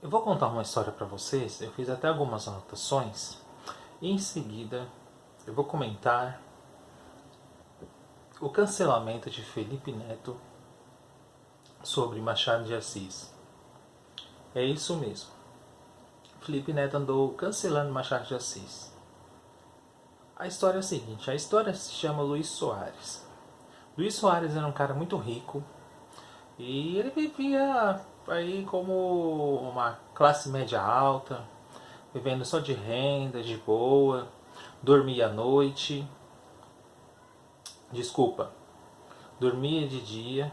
Eu vou contar uma história para vocês. Eu fiz até algumas anotações. E em seguida, eu vou comentar o cancelamento de Felipe Neto sobre Machado de Assis. É isso mesmo. Felipe Neto andou cancelando Machado de Assis. A história é a seguinte: a história se chama Luiz Soares. Luiz Soares era um cara muito rico e ele vivia aí como uma classe média alta, vivendo só de renda, de boa, dormia à noite, desculpa, dormia de dia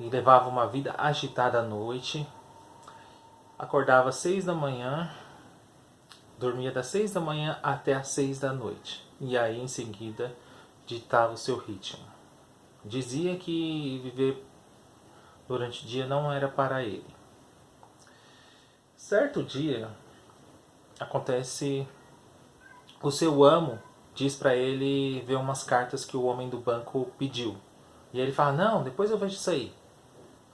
e levava uma vida agitada à noite, acordava às 6 da manhã, dormia das 6 da manhã até às 6 da noite, e aí em seguida ditava o seu ritmo. Dizia que viver durante o dia não era para ele. Certo dia, acontece, o seu amo diz para ele ver umas cartas que o homem do banco pediu. E ele fala: não, depois eu vejo isso aí.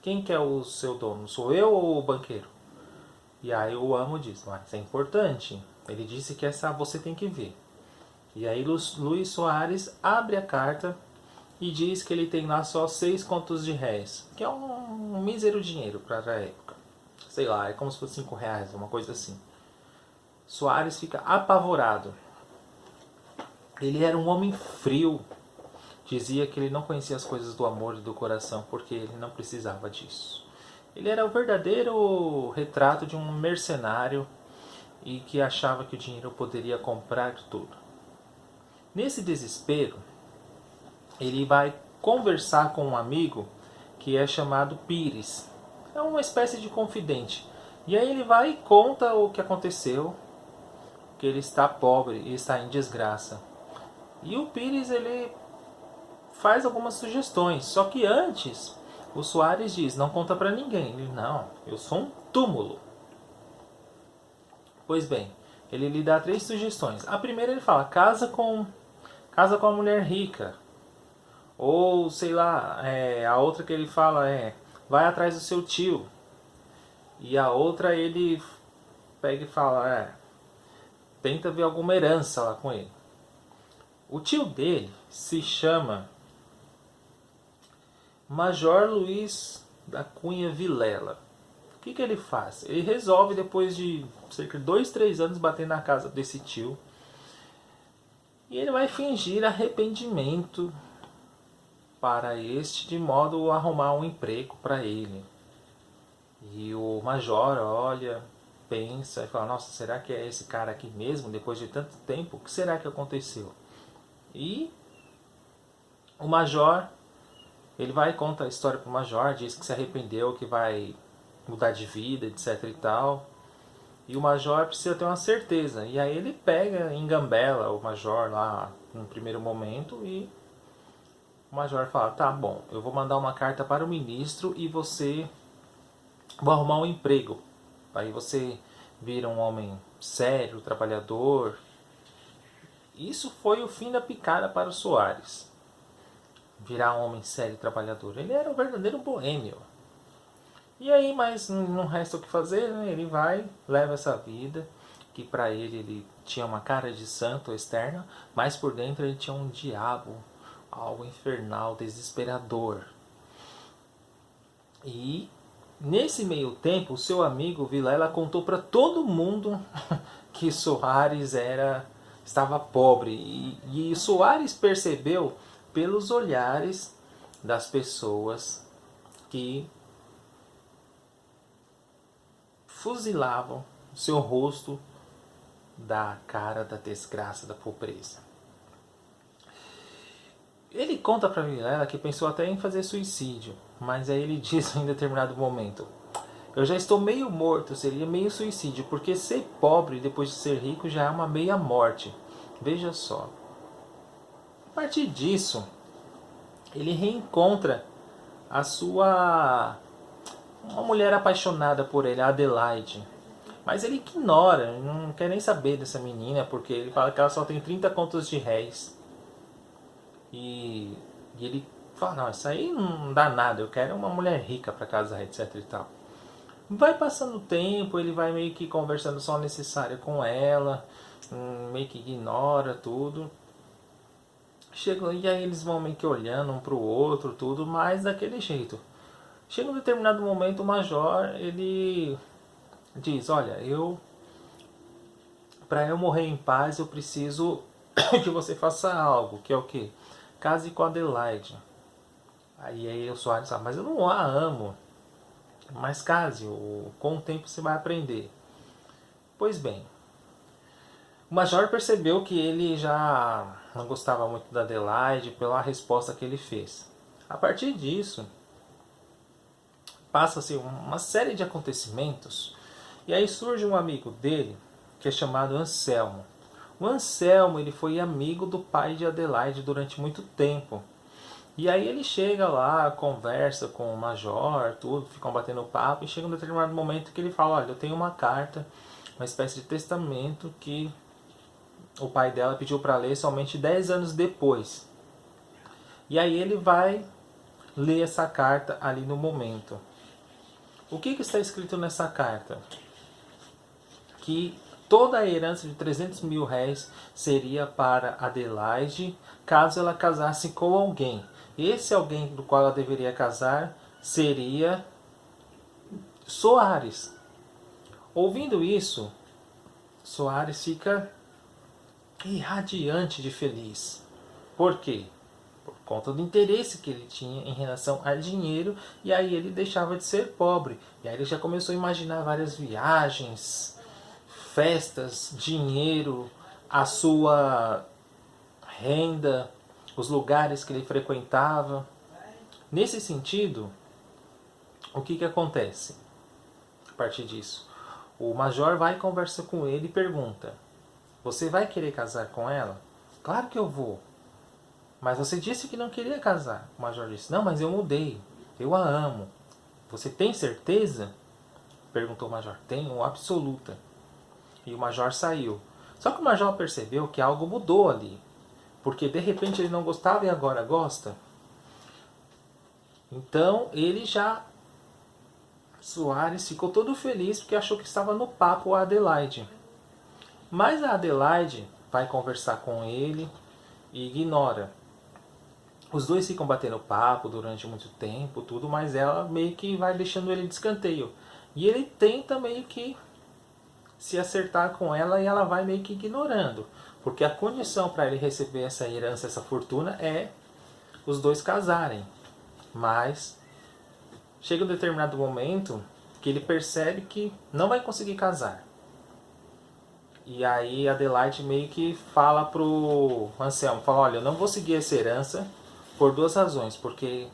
Quem que é o seu dono? Sou eu ou o banqueiro? E aí o amo diz: mas é importante. Ele disse que essa você tem que ver. E aí Luiz Soares abre a carta e diz que ele tem lá só 6 contos de réis, que é um mísero dinheiro para a época. Sei lá, é como se fosse 5 reais, uma coisa assim. Soares fica apavorado. Ele era um homem frio. Dizia que ele não conhecia as coisas do amor e do coração porque ele não precisava disso. Ele era o verdadeiro retrato de um mercenário e que achava que o dinheiro poderia comprar tudo. Nesse desespero, ele vai conversar com um amigo que é chamado Pires. É uma espécie de confidente. E aí ele vai e conta o que aconteceu, que ele está pobre e está em desgraça. E o Pires, ele faz algumas sugestões. Só que antes, o Soares diz: não conta pra ninguém. Ele: não, eu sou um túmulo. Pois bem, ele lhe dá 3 sugestões. A primeira ele fala: casa com uma mulher rica. Ou sei lá, a outra que ele fala é: vai atrás do seu tio. E a outra ele pega e fala: tenta ver alguma herança lá com ele. O tio dele se chama Major Luiz da Cunha Vilela. O que ele faz? Ele resolve, depois de cerca de 2, 3 anos, bater na casa desse tio. E ele vai fingir arrependimento para este, de modo a arrumar um emprego para ele. E o Major olha, pensa e fala: nossa, será que é esse cara aqui mesmo? Depois de tanto tempo, o que será que aconteceu? E o Major, ele vai e conta a história pro Major, diz que se arrependeu, que vai mudar de vida, etc e tal. E o Major precisa ter uma certeza. E aí ele pega, engambela o Major lá no primeiro momento e o Major fala: tá bom, eu vou mandar uma carta para o ministro e você vai arrumar um emprego. Aí você vira um homem sério, trabalhador. Isso foi o fim da picada para o Soares. Virar um homem sério e trabalhador. Ele era um verdadeiro boêmio. E aí, mas não resta o que fazer, né? Ele vai, leva essa vida, que para ele tinha uma cara de santo externa, mas por dentro ele tinha um diabo, algo infernal, desesperador. E nesse meio tempo, o seu amigo Vilela contou para todo mundo que Soares estava pobre. E Soares percebeu pelos olhares das pessoas que fuzilavam o seu rosto da cara da desgraça, da pobreza. Ele conta para Vilela que pensou até em fazer suicídio, mas aí ele diz em determinado momento: eu já estou meio morto, seria meio suicídio, porque ser pobre depois de ser rico já é uma meia morte. Veja só. A partir disso, ele reencontra a sua uma mulher apaixonada por ele, a Adelaide. Mas ele ignora, não quer nem saber dessa menina, porque ele fala que ela só tem 30 contos de réis. E ele fala: não, isso aí não dá nada, eu quero uma mulher rica para casar, etc e tal. Vai passando o tempo, ele vai meio que conversando só o necessário com ela, meio que ignora tudo. Chega, e aí eles vão meio que olhando um pro outro, tudo, mas daquele jeito. Chega um determinado momento, o Major, ele diz, olha, para eu morrer em paz, eu preciso que você faça algo, que é o quê? Case com a Adelaide. Aí o Soares fala, mas eu não a amo. Mas case, com o tempo você vai aprender. Pois bem, o Major percebeu que ele já não gostava muito da Adelaide pela resposta que ele fez. A partir disso, passa-se uma série de acontecimentos e aí surge um amigo dele que é chamado Anselmo. O Anselmo ele foi amigo do pai de Adelaide durante muito tempo. E aí ele chega lá, conversa com o Major, tudo, ficam batendo papo e chega um determinado momento que ele fala, olha, eu tenho uma carta, uma espécie de testamento que o pai dela pediu para ler somente 10 anos depois. E aí ele vai ler essa carta ali no momento. O que está escrito nessa carta? Que toda a herança de 300 mil réis seria para Adelaide caso ela casasse com alguém. Esse alguém do qual ela deveria casar seria Soares. Ouvindo isso, Soares fica irradiante de feliz. Por quê? Por conta do interesse que ele tinha em relação a dinheiro, e aí ele deixava de ser pobre. E aí ele já começou a imaginar várias viagens, festas, dinheiro, a sua renda, os lugares que ele frequentava. Nesse sentido, o que acontece a partir disso? O Major vai conversar com ele e pergunta, você vai querer casar com ela? Claro que eu vou. Mas você disse que não queria casar. O Major disse, não, mas eu mudei. Eu a amo. Você tem certeza? Perguntou o Major. Tenho, absoluta. E o Major saiu. Só que o Major percebeu que algo mudou ali. Porque de repente ele não gostava e agora gosta. Então ele já... Soares ficou todo feliz porque achou que estava no papo a Adelaide. Mas a Adelaide vai conversar com ele e ignora. Os dois ficam batendo papo durante muito tempo, tudo, mas ela meio que vai deixando ele de escanteio. E ele tenta meio que se acertar com ela e ela vai meio que ignorando. Porque a condição para ele receber essa herança, essa fortuna, é os dois casarem. Mas chega um determinado momento que ele percebe que não vai conseguir casar. E aí a Adelaide meio que fala pro Anselmo, fala, olha, eu não vou seguir essa herança por duas razões, porque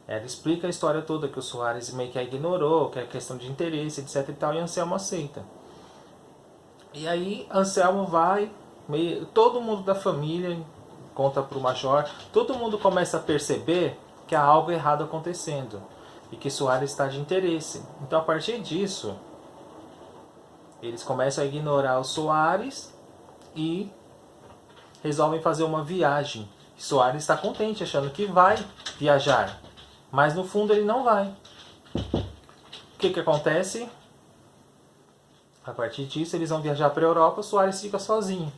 ela explica a história toda que o Soares meio que a ignorou, que é questão de interesse, etc e tal, e Anselmo aceita. E aí Anselmo vai, todo mundo da família conta pro Major, todo mundo começa a perceber que há algo errado acontecendo e que Soares está de interesse. Então a partir disso, eles começam a ignorar o Soares e resolvem fazer uma viagem. Soares está contente, achando que vai viajar, mas no fundo ele não vai. O que acontece? A partir disso, eles vão viajar para a Europa, Soares fica sozinho.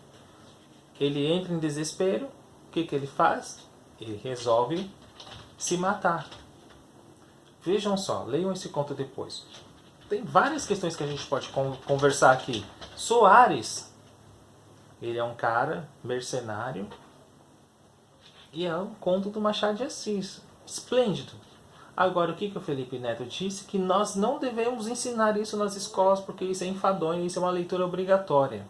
Ele entra em desespero, o que ele faz? Ele resolve se matar. Vejam só, leiam esse conto depois. Tem várias questões que a gente pode conversar aqui. Soares, ele é um cara mercenário e é um conto do Machado de Assis. Esplêndido. Agora, o que o Felipe Neto disse? Que nós não devemos ensinar isso nas escolas porque isso é enfadonho, isso é uma leitura obrigatória.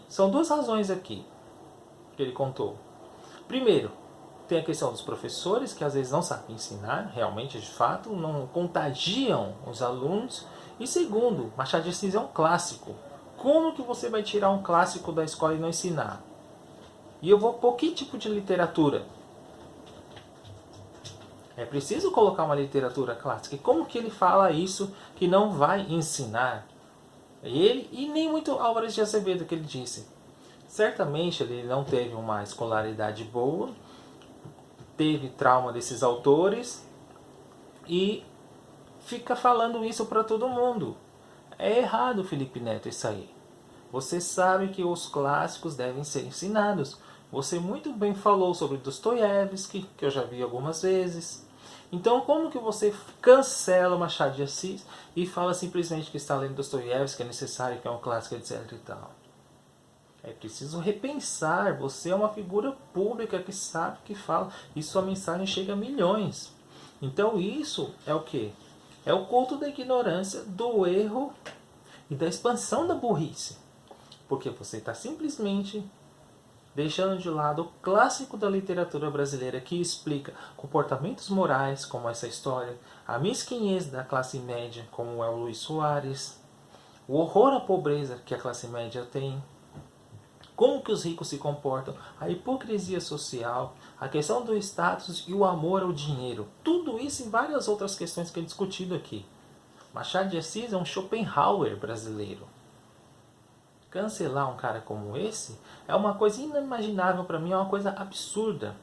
São duas razões aqui que ele contou. Primeiro, tem a questão dos professores que às vezes não sabem ensinar, realmente, de fato, não contagiam os alunos. E segundo, Machado de Assis é um clássico. Como que você vai tirar um clássico da escola e não ensinar? E eu vou pôr que tipo de literatura? É preciso colocar uma literatura clássica. E como que ele fala isso que não vai ensinar? Ele e nem muito Álvares de Azevedo que ele disse. Certamente ele não teve uma escolaridade boa, teve trauma desses autores e fica falando isso para todo mundo. É errado, Felipe Neto, isso aí. Você sabe que os clássicos devem ser ensinados. Você muito bem falou sobre Dostoiévski, que eu já vi algumas vezes. Então, como que você cancela Machado de Assis e fala simplesmente que está lendo Dostoiévski, que é necessário, que é um clássico, etc e tal? É preciso repensar. Você é uma figura pública que sabe o que fala e sua mensagem chega a milhões. Então, isso é o quê? É o culto da ignorância, do erro e da expansão da burrice. Porque você está simplesmente deixando de lado o clássico da literatura brasileira que explica comportamentos morais, como essa história, a mesquinhez da classe média, como é o Luís Soares, o horror à pobreza que a classe média tem, como que os ricos se comportam, a hipocrisia social, a questão do status e o amor ao dinheiro. Tudo isso e várias outras questões que é discutido aqui. Machado de Assis é um Schopenhauer brasileiro. Cancelar um cara como esse é uma coisa inimaginável para mim, é uma coisa absurda.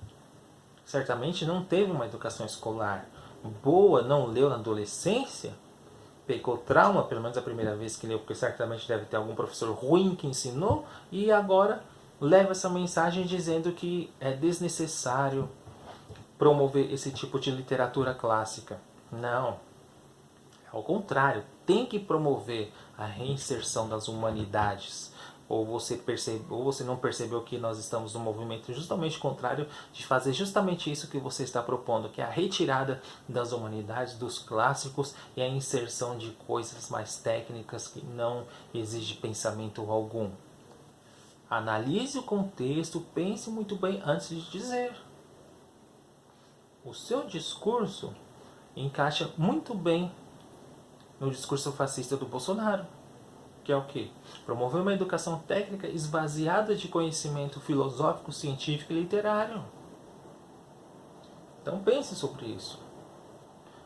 Certamente não teve uma educação escolar boa, não leu na adolescência, pegou trauma, pelo menos a primeira vez que leu, porque certamente deve ter algum professor ruim que ensinou, e agora leva essa mensagem dizendo que é desnecessário promover esse tipo de literatura clássica. Não. Ao contrário, tem que promover a reinserção das humanidades. Ou você não percebeu que nós estamos num movimento justamente contrário de fazer justamente isso que você está propondo, que é a retirada das humanidades, dos clássicos e a inserção de coisas mais técnicas que não exigem pensamento algum. Analise o contexto, pense muito bem antes de dizer. O seu discurso encaixa muito bem no discurso fascista do Bolsonaro, que é o quê? Promover uma educação técnica esvaziada de conhecimento filosófico, científico e literário. Então pense sobre isso.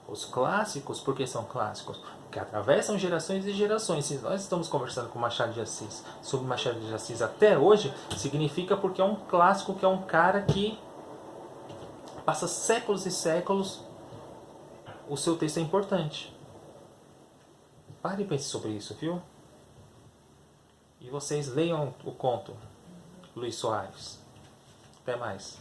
Os clássicos, por que são clássicos? Porque atravessam gerações e gerações. Se nós estamos conversando com Machado de Assis sobre Machado de Assis até hoje, significa porque é um clássico, que é um cara que passa séculos e séculos, o seu texto é importante. Pare e pense sobre isso, viu? E vocês leiam o conto Luís Soares. Até mais.